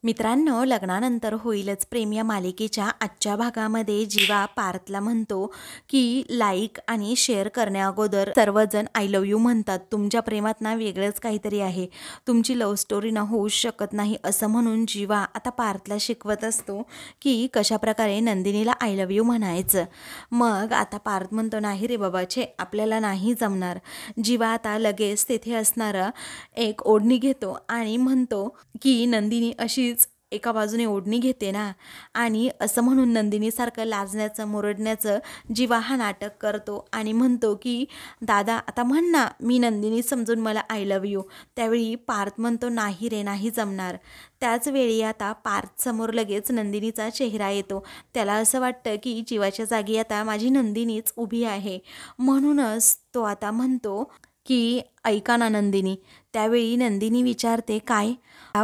मित्रांनो, लग्नानंतर होईलच प्रेम या मालिकेच्या आजच्या भागामध्ये जीवा पार्थला म्हणतो की लाईक आणि शेअर करण्याअगोदर सर्वजण आय लव्ह यू म्हणतात. तुमच्या प्रेमात ना वेगळंच काहीतरी आहे, तुमची लव्ह स्टोरी ना होऊच शकत नाही असं म्हणून जीवा आता पार्थला शिकवत असतो की कशाप्रकारे नंदिनीला आय लव्ह यू म्हणायचं. मग आता पार्थ म्हणतो, नाही रे बाबा, छे, आपल्याला नाही जमणार. जीवा आता लगेच तेथे असणारा एक ओढणी घेतो आणि म्हणतो की नंदिनी अशी एका बाजूने ओढणी घेते ना, आणि असं म्हणून नंदिनीसारखं लाजण्याचं मुरडण्याचं जीवा हा नाटक करतो आणि म्हणतो की दादा आता म्हण ना, मी नंदिनी समजून मला आय लव्ह यू. त्यावेळी पार्थ म्हणतो, नाही रे, नाही जमणार. त्याच वेळी आता पार्थसमोर लगेच नंदिनीचा चेहरा येतो. त्याला असं वाटतं की जीवाच्या जागी आता माझी नंदिनीच उभी आहे. म्हणूनच तो आता म्हणतो की ऐका ना नंदिनी. त्यावेळी नंदिनी विचारते, काय?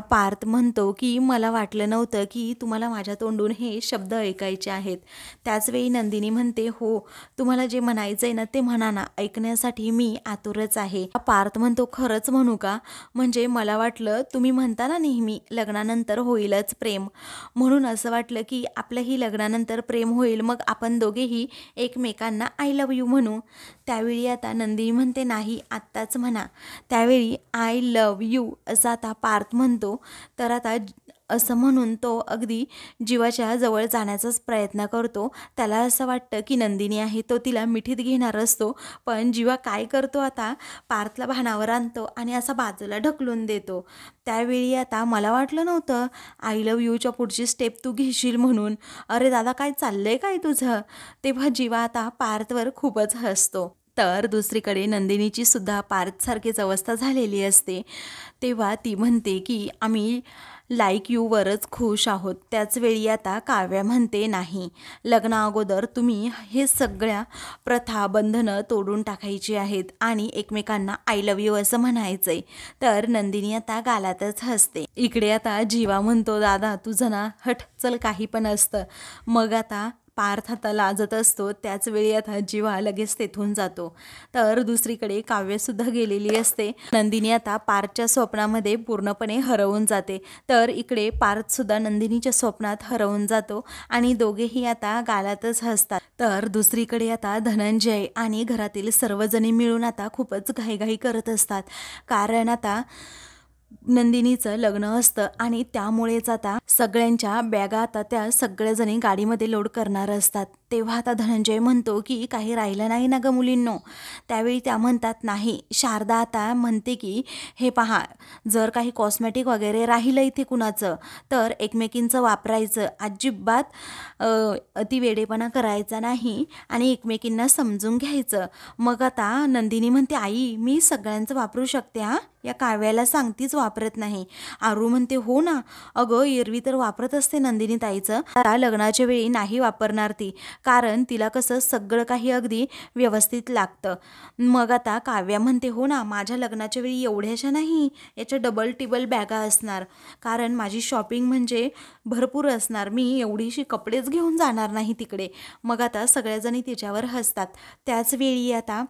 पार्थ म्हणतो की मला वाटलं नव्हतं की तुम्हाला माझ्या तोंडून हे शब्द ऐकायचे आहेत. त्याचवेळी नंदिनी म्हणते, हो, तुम्हाला जे म्हणायचं आहे ना ते म्हणा ना, ऐकण्यासाठी मी आतुरच आहे. पार्थ म्हणतो, खरंच म्हणू का? म्हणजे मला वाटलं तुम्ही म्हणता ना नेहमी लग्नानंतर होईलच प्रेम, म्हणून असं वाटलं की आपलंही लग्नानंतर प्रेम होईल, मग आपण दोघेही एकमेकांना आय लव्ह यू म्हणू. त्यावेळी आता नंदिनी म्हणते, नाही, आत्ताच म्हणा. त्यावेळी आय लव्ह यू असं आता पार्थ म्हणतो. तर आता असं म्हणून तो अगदी जीवाच्या जवळ जाण्याचाच प्रयत्न करतो. त्याला असं वाटतं की नंदिनी आहे, तो तिला मिठीत घेणार असतो, पण जीवा काय करतो, आता पार्थला भानावर आणतो आणि असा बाजूला ढकलून देतो. त्यावेळी आता मला वाटलं नव्हतं आय लव्ह यूच्या पुढची स्टेप तू घेशील म्हणून. अरे दादा, काय चाललंय काय तुझं? तेव्हा जीवा आता पार्थवर खूपच हसतो. तर दुसरीकडे नंदिनीची सुद्धा पार्थसारखीच अवस्था झालेली असते. तेव्हा ती म्हणते की आम्ही लाईक यूवरच खुश आहोत. त्याचवेळी आता काव्या म्हणते, नाही, लग्नाअगोदर तुम्ही हे सगळ्या प्रथा बंधनं तोडून टाकायची आहेत आणि एकमेकांना आय लव्ह यू असं म्हणायचं आहे. तर नंदिनी आता गालातच हसते. इकडे आता जीवा म्हणतो, दादा तुझं ना हट, चल, काही पण असतं. मग आता पार्थ आता लाजत असतो. त्याच वेळी आता जीवा लगेच तेथून जातो. तर दुसरीकडे काव्यसुद्धा गेलेली असते. नंदिनी आता पार्थच्या स्वप्नामध्ये पूर्णपणे हरवून जाते. तर इकडे पार्थसुद्धा नंदिनीच्या स्वप्नात हरवून जातो आणि दोघेही आता गालातच हसतात. तर दुसरीकडे आता धनंजय आणि घरातील सर्वजणी मिळून आता खूपच घाईघाई करत असतात. कारण आता नंदिनीचं लग्न असतं आणि त्यामुळेच आता सगळ्यांच्या बॅगा आता त्या सगळ्याजणी गाडीमध्ये लोड करणार असतात. तेव्हा आता धनंजय म्हणतो की काही राहिलं नाही ना गं मुलींनो. त्यावेळी त्या म्हणतात, नाही. शारदा आता म्हणते की हे पहा, जर काही कॉस्मेटिक वगैरे राहिलं इथे कुणाचं तर एकमेकींचं वापरायचं, अजिबात अतिवेडेपणा करायचा नाही आणि एकमेकींना समजून घ्यायचं. मग आता नंदिनी म्हणते, आई, मी सगळ्यांचं वापरू शकते, हां, या काव्याला सांगतीच वापरत नाही. आरू म्हणते, हो ना अगं, एरवी तर वापरत असते नंदिनी ताईचं, आता लग्नाच्या वेळी नाही वापरणार ती, कारण तिला कसं सगळं काही अगदी व्यवस्थित लागतं. मग आता काव्या म्हणते, हो ना, माझ्या लग्नाच्या वेळी एवढ्याशा नाही, याच्या डबल टिबल बॅगा असणार, कारण माझी शॉपिंग म्हणजे भरपूर असणार, मी एवढीशी कपडेच घेऊन जाणार नाही तिकडे. मग आता सगळ्याजणी तिच्यावर हसतात. त्याच वेळी आता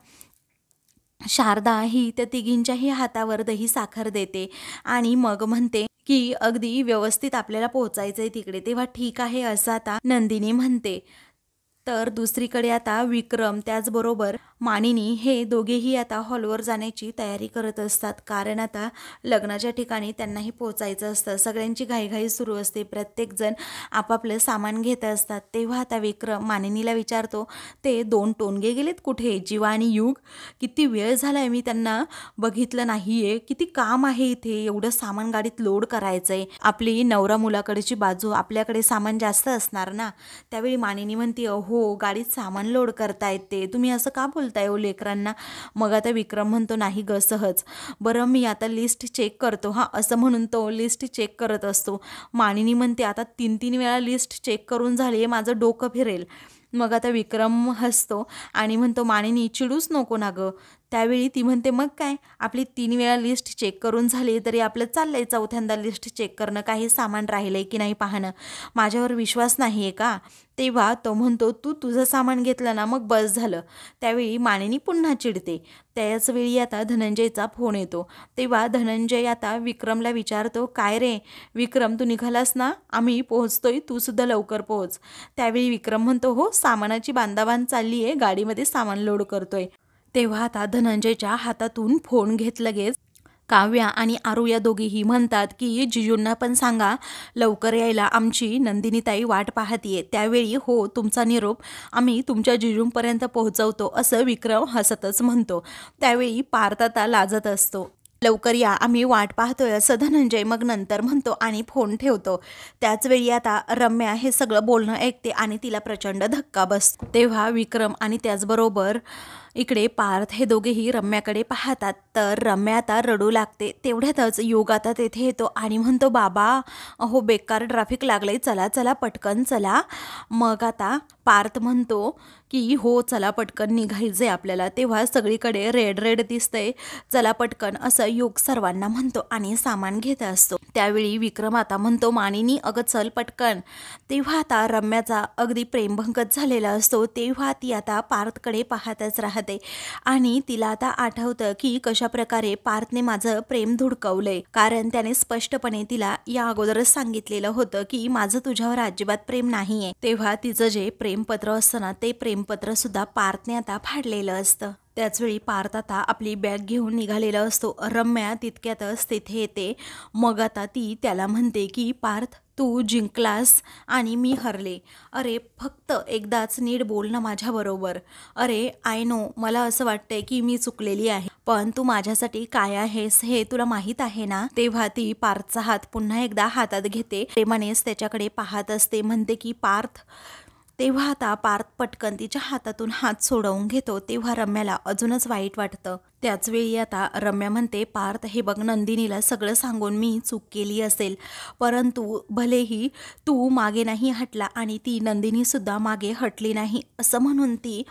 शारदा ही त्या तिघींच्याही हातावर दही साखर देते आणि मग म्हणते की अगदी व्यवस्थित आपल्याला पोहोचायचं आहे तिकडे. तेव्हा ठीक आहे असं आता नंदिनी म्हणते. तर दुसरीकडे आता विक्रम त्याचबरोबर मानिनी हे दोघेही आता हॉलवर जाण्याची तयारी करत असतात, कारण आता लग्नाच्या ठिकाणी त्यांनाही पोचायचं असतं. सगळ्यांची घाईघाई सुरू असते, प्रत्येकजण आपापलं सामान घेत असतात. तेव्हा आता विक्रम मानिनीला विचारतो, ते 2 टोनगे गेलेत कुठे, जीवा आणि युग? किती वेळ झाला आहे मी त्यांना बघितलं नाही आहे, किती काम आहे इथे, एवढं सामान गाडीत लोड करायचं आहे. आपली नवरा मुलाकडची बाजू, आपल्याकडे सामान जास्त असणार ना. त्यावेळी मानिनी म्हणते, हो, गाडीत सामान लोड करतायत ते, तुम्ही असं का बोलताय ओ लेकरांना? मग आता विक्रम म्हणतो, नाही ग, सहज. बरं, मी आता लिस्ट चेक करतो, हां, असं म्हणून तो लिस्ट चेक करत असतो. मानिनी म्हणते, आता 3-3 वेळा लिस्ट चेक करून झाली, माझं डोकं फिरेल. मग आता विक्रम हसतो आणि म्हणतो, मानिनी, चिडूच नको ना गं, त्यावेळी ती म्हणते मग काय, आपली 3 वेळा लिस्ट चेक करून झाली तरी आपलं चाललंय चौथ्यांदा लिस्ट चेक करणं, काही सामान राहिलंय की नाही पाहणं. माझ्यावर विश्वास नाही आहे का? तेव्हा तो म्हणतो तू तुझं सामान घेतलं ना मग बस झालं. त्यावेळी मानिनी पुन्हा चिडते. त्याच वेळी आता धनंजयचा फोन येतो. तेव्हा धनंजय आता विक्रमला विचारतो, काय रे विक्रम, तू निघालास ना, आम्ही पोहोचतोय, तू सुद्धा लवकर पोहोच. त्यावेळी विक्रम म्हणतो हो, सामानाची बांधाबांध चालली आहे, गाडीमध्ये सामान लोड करतोय. तेव्हा आता धनंजयच्या हातातून फोन घेत लगेच काव्या आणि आरू या दोघीही म्हणतात की जिजूंना पण सांगा लवकर यायला, आमची नंदिनीताई वाट पाहतीये. त्यावेळी हो, तुमचा निरोप आम्ही तुमच्या जिजूंपर्यंत पोहोचवतो असं विक्रम हसतच म्हणतो. त्यावेळी पार्थ आता लाजत असतो. लवकर या, आम्ही वाट पाहतोय असं धनंजय मग नंतर म्हणतो आणि फोन ठेवतो. त्याचवेळी आता रम्या हे सगळं बोलणं ऐकते आणि तिला प्रचंड धक्का बसतो. तेव्हा विक्रम आणि त्याचबरोबर इकडे पार्थ हे दोघेही रम्याकडे पाहतात. तर रम्या आता रडू लागते. तेवढ्यातच युग आता तेथे येतो आणि म्हणतो बाबा, अहो बेकार ट्रॅफिक लागलंय, चला चला पटकन चला. मग आता पार्थ म्हणतो की हो चला पटकन निघायचंय आपल्याला. तेव्हा सगळीकडे रेड रेड दिसतंय, चला पटकन असं युग सर्वांना म्हणतो आणि सामान घेत असतो. त्यावेळी विक्रम आता म्हणतो मानिनी अगं चल पटकन. तेव्हा आता रम्याचा अगदी प्रेमभंगच झालेला असतो. तेव्हा ती आता पार्थकडे पाहतच राहते आणि तिला आता आठवतं की कशा प्रकारे पार्थने माझं प्रेम धुडकवलंय, कारण त्याने स्पष्टपणे तिला या अगोदरच सांगितलेलं होतं की माझं तुझ्यावर अजिबात प्रेम नाहीये. तेव्हा तिचं जे प्रेमपत्र असतं ना, ते प्रेमपत्र सुद्धा पार्थने आता फाडलेलं असतं. त्याचवेळी पार्थ आता आपली बॅग घेऊन निघालेला असतो. रम्या तितक्यातच तिथे येते. मग आता ती त्याला म्हणते की पार्थ, तू जिंकलास आणि मी हरले. अरे फक्त एकदाच नीट बोल ना माझ्याबरोबर. अरे आय नो, मला असं वाटतंय की मी चुकलेली आहे, पण तू माझ्यासाठी काय आहेस हे तुला माहीत आहे ना. तेव्हा ती पार्थचा हात पुन्हा एकदा हातात घेते, प्रेमानेच त्याच्याकडे पाहत असते, म्हणते की पार्थ. तेव्हा आता पार्थ पटकन तिच्या हातातून हात सोडवून घेतो. तेव्हा रम्याला अजूनच वाईट वाटतं. त्याचवेळी आता रम्या म्हणते पार्थ, हे बघ, नंदिनीला सगळं सांगून मी चूक केली असेल, परंतु भलेही तू मागे नाही हटला आणि ती नंदिनीसुद्धा मागे हटली नाही असं म्हणून ती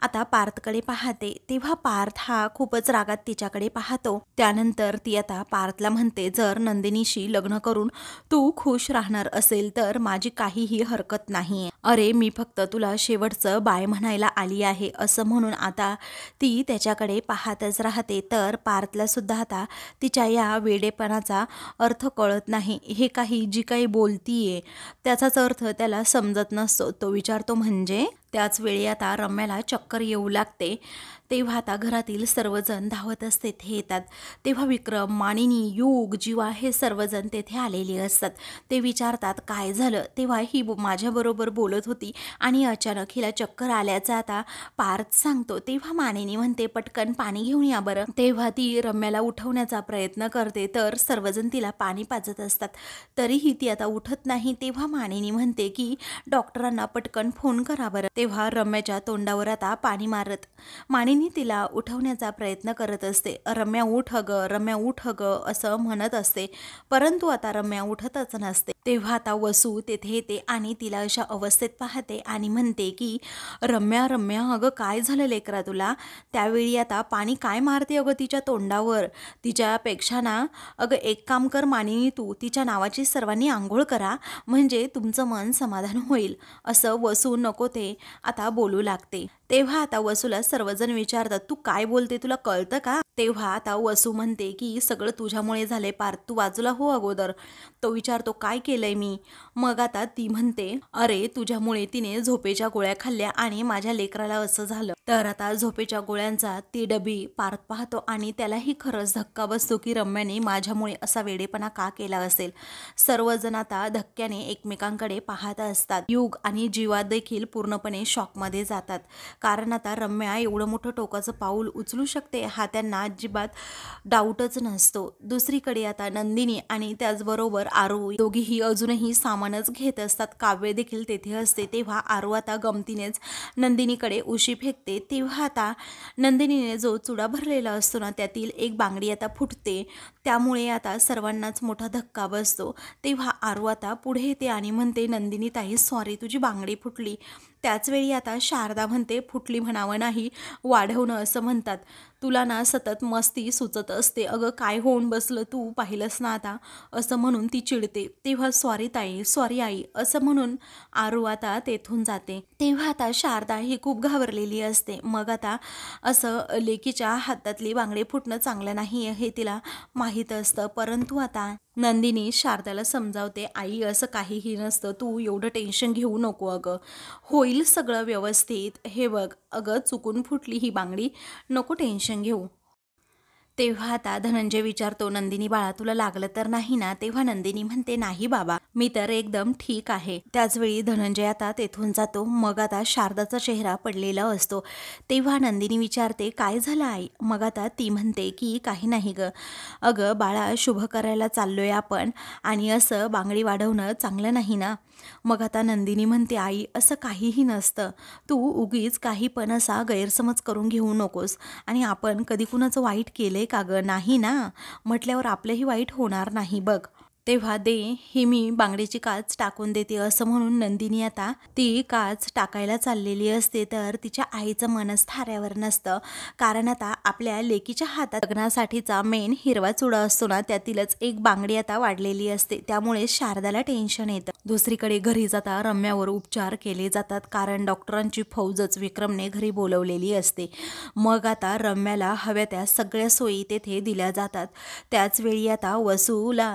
आता पार्थकडे पाहते. तेव्हा पार्थ हा खूपच रागात तिच्याकडे पाहतो. त्यानंतर ती आता पार्थला म्हणते, जर नंदिनीशी लग्न करून तू खुश राहणार असेल तर माझी काहीही हरकत नाही. अरे मी फक्त तुला शेवटचं बाय म्हणायला आली आहे असं म्हणून आता ती त्याच्याकडे पाहतच राहते. तर पार्थला सुद्धा आता तिच्या या वेडेपणाचा अर्थ कळत नाही. हे काही जी काही बोलतीये त्याचाच अर्थ त्याला समजत नसतो. तो विचारतो म्हणजे. त्याच वेळी आता रम्याला चक्कर येऊ लागते. तेव्हा आता घरातील सर्वजण धावत असते तेथे येतात. तेव्हा विक्रम, मानिनी, युग, जीवा हे सर्वजण तेथे आलेले असतात. ते विचारतात काय झालं. तेव्हा ही माझ्याबरोबर बोलत होती आणि अचानक हिला चक्कर आल्याचं आता पार्थ सांगतो. तेव्हा मानिनी म्हणते पटकन पाणी घेऊन या बरं. तेव्हा ती रम्याला उठवण्याचा प्रयत्न करते, तर सर्वजण तिला पाणी पाजत असतात, तरीही ती आता उठत नाही. तेव्हा मानिनी म्हणते की डॉक्टरांना पटकन फोन करा बरं. तेव्हा रम्याच्या तोंडावर आता पाणी मारत मानिनी तिला उठवण्याचा प्रयत्न करत असते. रम्या उठ ग, रम्या उठ ग असं म्हणत असते, परंतु आता रम्या उठतच नसते. तेव्हा आता वसू तेथे येते आणि तिला अशा अवस्थेत पाहते आणि म्हणते की रम्या रम्या, अगं काय झालं लेकरा तुला. त्यावेळी आता पाणी काय मारते अगं तिच्या तोंडावर. तिच्यापेक्षा ना अगं एक काम कर मानिनी, तू तिच्या नावाची सर्वांनी आंघोळ करा, म्हणजे तुमचं मन समाधान होईल असं वसू नको ते आता बोलू लागते. तेव्हा आता वसूला सर्वजण विचारतात तू काय बोलते, तुला कळतं का. तेव्हा आता वसू म्हणते की सगळं तुझ्यामुळे झाले पार्थ, तू बाजूला हो अगोदर. तो विचारतो काय केलंय मी. मग आता ती म्हणते अरे तुझ्यामुळे तिने झोपेच्या गोळ्या खाल्ल्या आणि माझ्या लेकराला असं झालं. तर आता झोपेच्या गोळ्यांचा ती डबी पार्थ पाहतो आणि त्यालाही खरंच धक्का बसतो की रम्याने माझ्यामुळे असा वेडेपणा का केला असेल. सर्वजण आता धक्क्याने एकमेकांकडे पाहत असतात. युग आणि जीवा देखील पूर्णपणे शॉकमध्ये जातात, कारण आता रम्या एवढं मोठं टोकाचं पाऊल उचलू शकते हा त्यांना अजिबात डाऊटच नसतो. दुसरीकडे आता नंदिनी आणि त्याचबरोबर आरू दोघीही अजूनही सामानच घेत असतात. काव्य देखील तेथे असते. तेव्हा आरू आता गमतीनेच नंदिनीकडे उशी फेकते. तेव्हा आता नंदिनीने जो चुडा भरलेला असतो ना, त्यातील एक बांगडी आता फुटते. त्यामुळे आता सर्वांनाच मोठा धक्का बसतो। तेव्हा आरू आता पुढे येते आणि म्हणते, नंदिनी ताई सॉरी, तुझी बांगडी फुटली। त्याचवेळी आता शारदा म्हणते, फुटली म्हणावं नाही, वाढवणं असं म्हणतात। तुला ना सतत मस्ती सुचत असते, अगं काय होऊन बसलं तू पाहिलंस ना आता, असं म्हणून ती चिडते। तेव्हा सॉरी ताई, सॉरी आई असं म्हणून आरू आता तेथून जाते। तेव्हा आता शारदा ही खूप घाबरलेली असते। मग आता असं लेकीच्या हातातली बांगडी फुटणं चांगलं नाही हे तिला माहीत असतं, परंतु आता नंदिनी शारदाला समजावते, आई असं काहीही नसतं, तू एवढं टेन्शन घेऊ नको, अगं होईल सगळं व्यवस्थित, हे बघ अगं चुकून फुटली ही बांगडी, नको टेन्शन घेऊ। तेव्हा आता धनंजय विचारतो, नंदिनी बाळा तुला लागलं तर नाही ना? तेव्हा नंदिनी म्हणते, नाही बाबा मी तर एकदम ठीक आहे। त्याचवेळी धनंजय आता तेथून जातो। मग आता शारदाचा चेहरा पडलेला असतो। तेव्हा नंदिनी विचारते, काय झालं आई? मग आता ती म्हणते की काही नाही ग, अगं बाळा शुभ करायला चाललोय आपण आणि असं बांगडी वाढवणं चांगलं नाही ना। मग आता नंदिनी म्हणते, आई असं काहीही नसतं, तू उगीच काही पण असा गैरसमज करून घेऊ नकोस, आणि आपण कधी कुणाचं वाईट केलंय का ग? नाही ना, म्हटल्यावर आपलंही वाईट होणार नाही बघ। तेव्हा दे ही मी बांगडीची काच टाकून देते, असं म्हणून नंदिनी आता ती काच टाकायला चाललेली असते। तर तिच्या आईचं मनच थाऱ्यावर नसतं, कारण आता आपल्या लेकीच्या हातात लग्नासाठीचा मेन हिरवा चुडा असतो ना, त्यातीलच एक बांगडी आता वाढलेली असते, त्यामुळे शारदाला टेन्शन येतं। दुसरीकडे घरी जाता रम्यावर उपचार केले जातात, कारण डॉक्टरांची फौजच विक्रमने घरी बोलवलेली असते। मग आता रम्याला हव्या त्या सगळ्या सोयी तेथे दिल्या जातात। त्याचवेळी आता वसूला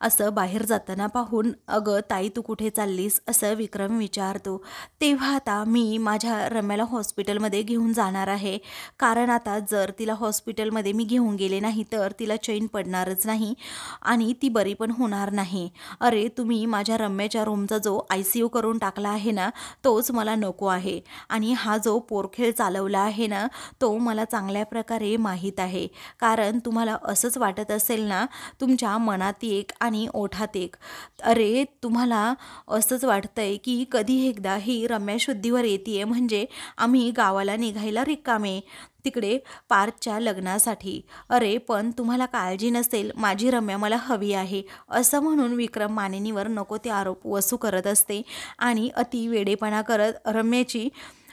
असं बाहेर जाताना पाहून, अगं ताई तू कुठे चाललीस असं विक्रम विचारतो। तेव्हा आता मी माझ्या रम्याला हॉस्पिटलमध्ये घेऊन जाणार आहे, कारण आता जर तिला हॉस्पिटलमध्ये मी घेऊन गेले नाही तर तिला चैन पडणारच नाही आणि ती बरी पण होणार नाही। अरे तुम्ही माझ्या रम्याच्या रूमचा जो ICU करून टाकला आहे ना, तोच मला नको आहे, आणि हा जो पोरखेळ चालवला आहे ना, तो मला चांगल्या प्रकारे माहीत आहे। कारण तुम्हाला असंच वाटत असेल ना, तुमच्या मनात एक आणि ओठात एक, अरे तुम्हाला असंच वाटतंय की कधी एकदा ही रम्या शुद्धीवर येते म्हणजे आम्ही गावाला निघायला रिकामे तिकडे पार्थच्या लग्नासाठी। अरे पण तुम्हाला काळजी नसेल, माझी रम्या मला हवी आहे, असं म्हणून विक्रम मानिनीवर नको ते आरोप वसू करत असते आणि अति वेडेपणा करत रम्याची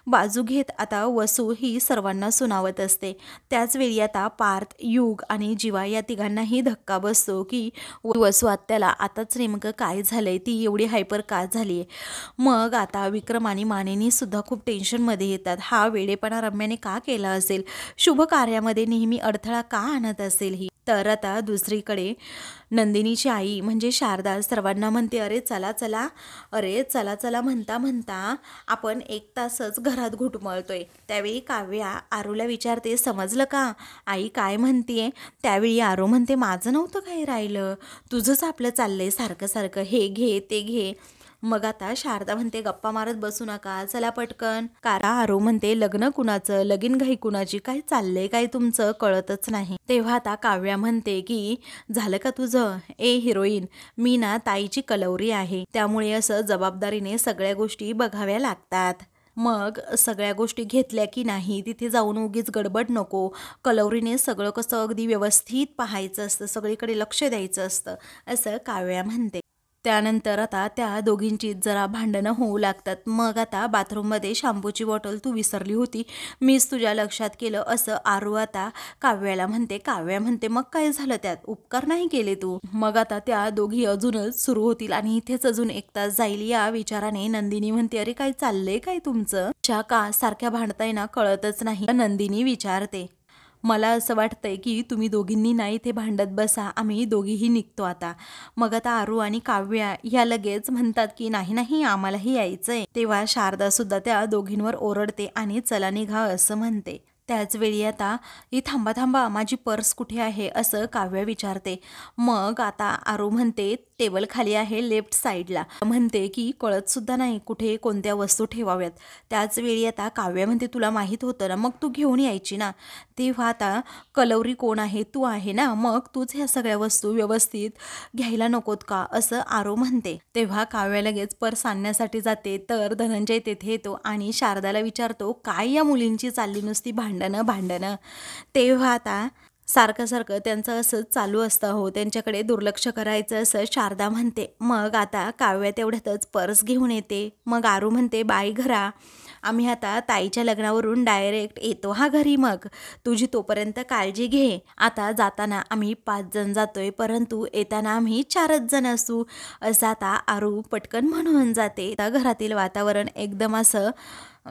बाजू घेत आता वसू ही सर्वांना सुनावत असते। त्याचवेळी आता पार्थ, युग आणि जीवा या तिघांनाही धक्का बसतो की वसू आत्याला आताच नेमकं काय झालंय, ती एवढी हायपर का झाली आहे। मग आता विक्रम आणि मानिनी सुद्धा खूप टेन्शनमध्ये येतात, हा वेडेपणा रम्याने का केला असेल, शुभ कार्यामध्ये नेहमी अडथळा का आणत असेल ही। तर आता दुसरीकडे नंदिनीची आई म्हणजे शारदा सर्वांना म्हणते, अरे चला चला, अरे चला चला म्हणता म्हणता आपण 1 तासच घरात घुटमळतोय। त्यावेळी काव्या आरूला विचारते, समजलं का आई काय म्हणतीये? त्यावेळी आरू म्हणते, माझं नव्हतं काही राहिलं, तुझंच आपलं चाललंय सारखं सारखं, हे घे ते घे। मग आता शारदा म्हणते, गप्पा मारत बसू नका, चला पटकन। कारा आरू म्हणते, लग्न कुणाचं, लगीन घाई कुणाची, काय चाललंय काय तुमचं कळतच नाही। तेव्हा आता काव्या म्हणते की झालं का तुझं? ए हिरोईन, मी ना ताईची कलवरी आहे, त्यामुळे असं जबाबदारीने सगळ्या गोष्टी बघाव्या लागतात। मग सगळ्या गोष्टी घेतल्या की नाही, तिथे जाऊन उगीच गडबड नको, कलवरीने सगळं कसं अगदी व्यवस्थित पाहायचं असतं, सगळीकडे लक्ष द्यायचं असतं, असं काव्या म्हणते। त्यानंतर आता त्या दोघींची जरा भांडणं होऊ लागतात। मग आता बाथरूममध्ये शॅम्पूची बॉटल तू विसरली होती, मीच तुझ्या लक्षात केलं, असं आरू आता काव्याला म्हणते। काव्या म्हणते, मग काय झालं त्यात, उपकार नाही केले तू। मग आता त्या दोघी अजूनच सुरू होतील आणि इथेच अजून 1 तास जाईल या विचाराने नंदिनी म्हणते, अरे काय चाललंय काय तुमचं, का सारख्या भांडताय ना, कळतच नाही। नंदिनी विचारते, मला असं वाटतंय की तुम्ही दोघींनी नाही इथे भांडत बसा, आम्ही दोघीही निघतो आता। मग आता आरू आणि काव्या ह्या लगेच म्हणतात की नाही नाही आम्हालाही यायचंय। तेव्हा शारदा सुद्धा त्या दोघींवर ओरडते आणि चला निघा असं म्हणते। त्याचवेळी आता ही थांबा थांबा, माझी पर्स कुठे आहे असं काव्या विचारते। मग आता आरू म्हणते, टेबल खाली आहे लेफ्ट साईडला, म्हणते की कळत सुद्धा नाही कुठे कोणत्या वस्तू ठेवाव्यात। त्याच वेळी आता काव्या म्हणते, तुला माहीत होतं ना, मग तू घेऊन यायची ना। तेव्हा आता कलवरी कोण आहे, तू आहे ना, मग तूच ह्या सगळ्या वस्तू व्यवस्थित घ्यायला नकोत का असं आरू म्हणते। तेव्हा काव्या लगेच पर्स आणण्यासाठी जाते, तर धनंजय तेथे येतो आणि शारदाला विचारतो, काय या मुलींची चालली नुसती भांडणं भांडणं। तेव्हा आता सारखं सारखं त्यांचं असंच चालू असतं. हो, त्यांच्याकडे दुर्लक्ष करायचं असं शारदा म्हणते. मग आता काव्य तेवढ्यातच पर्स घेऊन येते. मग आरू म्हणते, बाई घरा, आम्ही आता ताईच्या लग्नावरून डायरेक्ट येतो हा घरी, मग तुझी तोपर्यंत काळजी घे. आता जाताना आम्ही 5 जण जातोय, परंतु येताना आम्ही 4च जण असू, असं आता आरू पटकन म्हणून जाते. आता घरातील वातावरण एकदम असं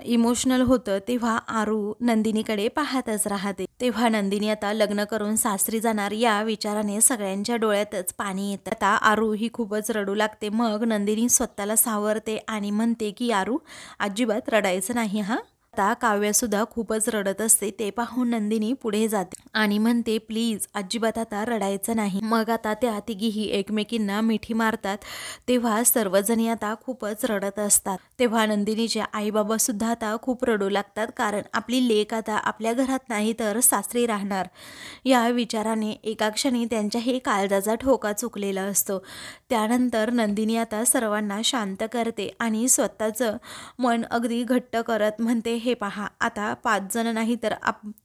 इमोशनल होतं. तेव्हा आरू नंदिनीकडे पाहतच राहते. तेव्हा नंदिनी आता लग्न करून सासरी जाणार या विचाराने सगळ्यांच्या डोळ्यातच पाणी येतं. आता आरू ही खूपच रडू लागते. मग नंदिनी स्वतःला सावरते आणि म्हणते की आरू, अजिबात रडायचं नाही हा. आता काव्यसुद्धा खूपच रडत असते. ते पाहून नंदिनी पुढे जाते आणि म्हणते, प्लीज अजिबात आता रडायचं नाही. मग आता त्या तिघीही एकमेकींना मिठी मारतात. तेव्हा सर्वजणी आता खूपच रडत असतात. तेव्हा नंदिनीचे आई बाबा सुद्धा आता खूप रडू लागतात, कारण आपली लेक आता आपल्या घरात नाही तर सासरी राहणार या विचाराने एका क्षणी त्यांच्याही काळजाचा ठोका चुकलेला असतो. त्यानंतर नंदिनी आता सर्वांना शांत करते आणि स्वतःचं मन अगदी घट्ट करत म्हणते, हे पहा, आता 5 जण नाही तर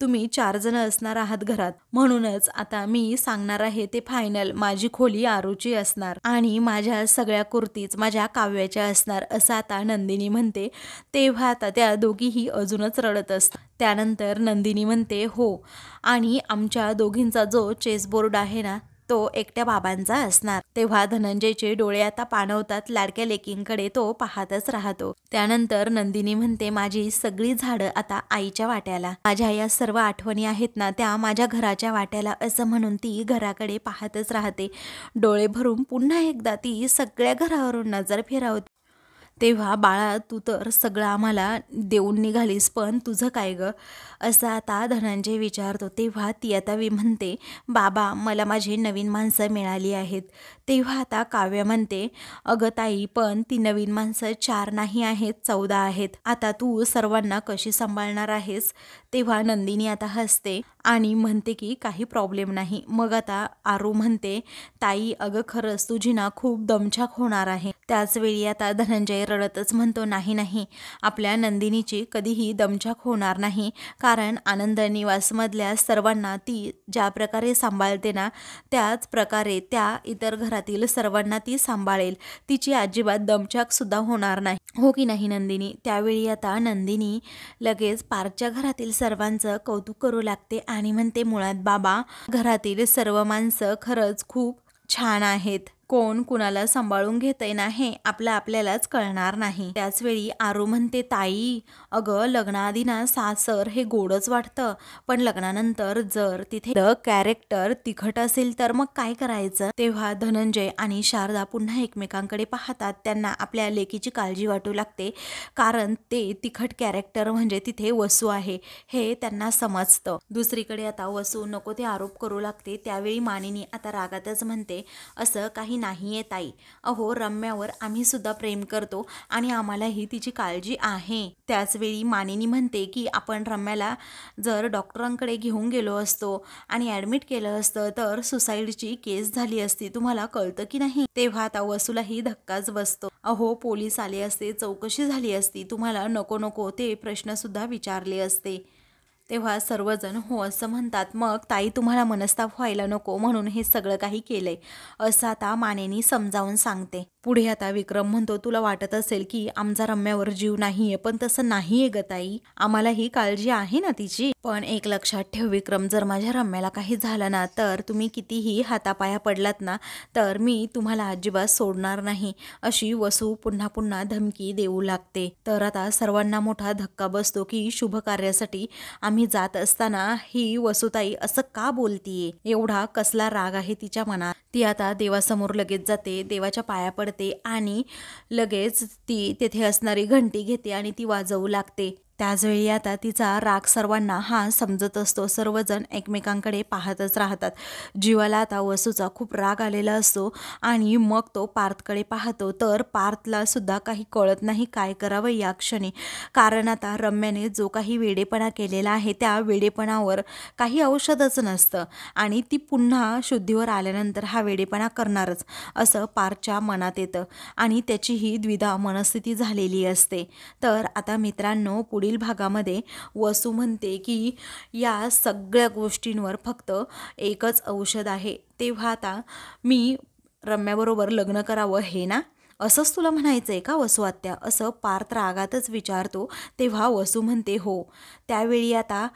तुम्ही 4 जण असणार आहात घरात. म्हणूनच आता मी सांगणार आहे ते फायनल, माझी खोली आरूची असणार आणि माझ्या सगळ्या कुर्तीच माझ्या काव्याच्या असणार, असं आता नंदिनी म्हणते. तेव्हा आता त्या दोघीही अजूनच रडत असतात. त्यानंतर नंदिनी म्हणते, हो, आणि आमच्या दोघींचा जो चेसबोर्ड आहे ना, तो एकट्या बाबांचा असणार. तेव्हा धनंजयचे डोळे आता पाणवतात. लाडक्या लेकींकडे तो पाहतच राहतो. त्यानंतर नंदिनी म्हणते, माझी सगळी झाडं आता आईच्या वाट्याला, माझ्या या सर्व आठवणी आहेत ना त्या माझ्या घराच्या वाट्याला, असं म्हणून ती घराकडे पाहतच राहते. डोळे भरून पुन्हा एकदा ती सगळ्या घरावरून नजर फिरवते. तेव्हा बाळा, तू तर सगळं आम्हाला देऊन निघालीस, पण तुझं काय ग, असं आता धनंजय विचारतो. तेव्हा ती आता म्हणते, बाबा, मला माझी नवीन माणसं मिळाली आहेत. तेव्हा आता काव्य म्हणते, अगं ताई, पण ती नवीन माणसं 4 नाही आहेत, 14 आहेत. आता तू सर्वांना कशी सांभाळणार आहेस. तेव्हा नंदिनी आता हसते आणि म्हणते की काही प्रॉब्लेम नाही. मग आता आरू म्हणते, ताई, अगं खरंच तुझी ना खूप दमछाक होणार आहे. त्याच वेळी आता धनंजय रडतच म्हणतो, नाही नाही, आपल्या नंदिनीची कधीही दमछाक होणार नाही, कारण आनंद निवासमधल्या सर्वांना ती ज्या प्रकारे सांभाळते ना, त्याच प्रकारे त्या इतर घरातील सर्वांना ती सांभाळेल. तिची अजिबात दमछाक सुद्धा होणार नाही, हो की नाही नंदिनी. त्यावेळी आता नंदिनी लगेच पार्कच्या घरातील सर्वांचं कौतुक करू लागते आणि म्हणते, मुळात बाबा, घरातील सर्व माणसं खरंच खूप छान आहेत. कोण कुणाला सांभाळून घेतंय ना हे आपल्यालाच कळणार नाही. त्याचवेळी आरू म्हणते, ताई, अगं लग्नाआधी ना सासर हे गोडच वाटतं, पण लग्नानंतर जर तिथे कॅरेक्टर तिखट असेल तर मग काय करायचं. तेव्हा धनंजय आणि शारदा पुन्हा एकमेकांकडे पाहतात. त्यांना आपल्या लेकीची काळजी वाटू लागते, कारण ते तिखट कॅरेक्टर म्हणजे तिथे वसू आहे हे त्यांना समजतं. दुसरीकडे आता वसू नको ते आरोप करू लागते. त्यावेळी मानिनी आता रागातच म्हणते, असं काही नाहीये ताई, अहो रम्यावर आम्ही सुद्धा प्रेम करतो आणि आम्हालाही तिची काळजी आहे. त्याचवेळी मानिनी म्हणते की आपण रम्याला जर डॉक्टरांकडे घेऊन गेलो असतो आणि ॲडमिट केलं असतं तर सुसाईडची केस झाली असती, तुम्हाला कळतं की नाही. तेव्हा आता वसूलाही धक्काच बसतो. अहो, पोलीस आले असते, चौकशी झाली असती, तुम्हाला नको नको ते प्रश्न सुद्धा विचारले असते. तेव्हा सर्वजण हो असं म्हणतात. मग ताई, तुम्हाला मनस्ताप व्हायला नको म्हणून हे सगळं काही केलंय, असं आता मानेनी समजावून सांगते. पुढे आता विक्रम म्हणतो, तुला वाटत असेल की आमचा रम्यावर जीव नाहीये, पण तसं नाहीये ग ताई, आम्हालाही काळजी आहे ना तिची. पण एक लक्षात ठेव विक्रम, जर माझ्या रम्याला काही झालं ना तर तुम्ही कितीही हातापाया पडलात ना तर मी तुम्हाला अजिबात सोडणार नाही, अशी वसू पुन्हा पुन्हा धमकी देऊ लागते. तर आता सर्वांना मोठा धक्का बसतो की शुभ कार्यासाठी आम्ही जात असताना ही वसुताई असं का बोलतीये, एवढा कसला राग आहे तिच्या मनात. ती आता देवासमोर लगेच जाते, देवाच्या पाया पडते आणि लगेच ती तेथे असणारी घंटी घेते आणि ती वाजवू लागते. त्याचवेळी आता तिचा राग सर्वांना हा समजत असतो. सर्वजण एकमेकांकडे पाहतच राहतात. जीवाला आता वसूचा खूप राग आलेला असतो आणि मग तो पार्थकडे पाहतो, तर पार्थला सुद्धा काही कळत नाही काय करावं या क्षणी, कारण आता रम्याने जो काही वेडेपणा केलेला आहे त्या वेडेपणावर काही औषधच नसतं आणि ती पुन्हा शुद्धीवर आल्यानंतर हा वेडेपणा करणारच असं पार्थच्या मनात येतं आणि त्याची ही द्विधा मनस्थिती झालेली असते. तर आता मित्रांनो, पुढे पुढील भागामध्ये वसू म्हणते की या सगळ्या गोष्टींवर फक्त एकच औषध आहे, तेव्हा आता मी रम्याबरोबर लग्न करावं हे ना, असंच तुला म्हणायचं आहे का वसू आत्या, असं पार्थ रागातच विचारतो. तेव्हा वसू म्हणते हो. त्यावेळी आता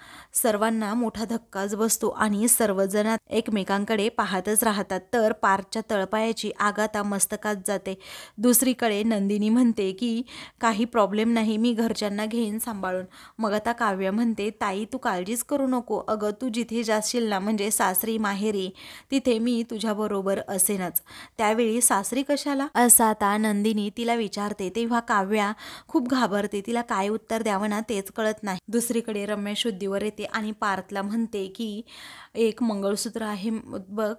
सर्वांना मोठा धक्काच बसतो आणि सर्वजण एकमेकांकडे पाहतच राहतात. तर पार्थच्या तळपायाची आग आता मस्तकात जाते. दुसरीकडे नंदिनी म्हणते की काही प्रॉब्लेम नाही, मी घरच्यांना घेईन सांभाळून. मग आता काव्य म्हणते ताई तू काळजीच करू नको, अगं तू जिथे जाशील ना, म्हणजे सासरी माहेरी, तिथे मी तुझ्याबरोबर असेनच. त्यावेळी सासरी कशाला असं आता नंदिनी तिला विचारते. तेव्हा काव्या खूप घाबरते, तिला काय उत्तर द्यावं ना तेच कळत नाही. दुसरीकडे रम्या शुद्धीवर येते आणि पार्थला म्हणते की एक मंगळसूत्र आहे बघ,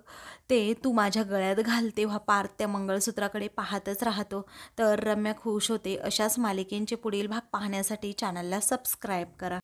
ते तू माझ्या गळ्यात घाल. तेव्हा पार्थ त्या मंगळसूत्राकडे पाहतच राहतो. तर रम्या खुश होते. अशाच मालिकेंचे पुढील भाग पाहण्यासाठी चॅनलला सबस्क्राईब करा.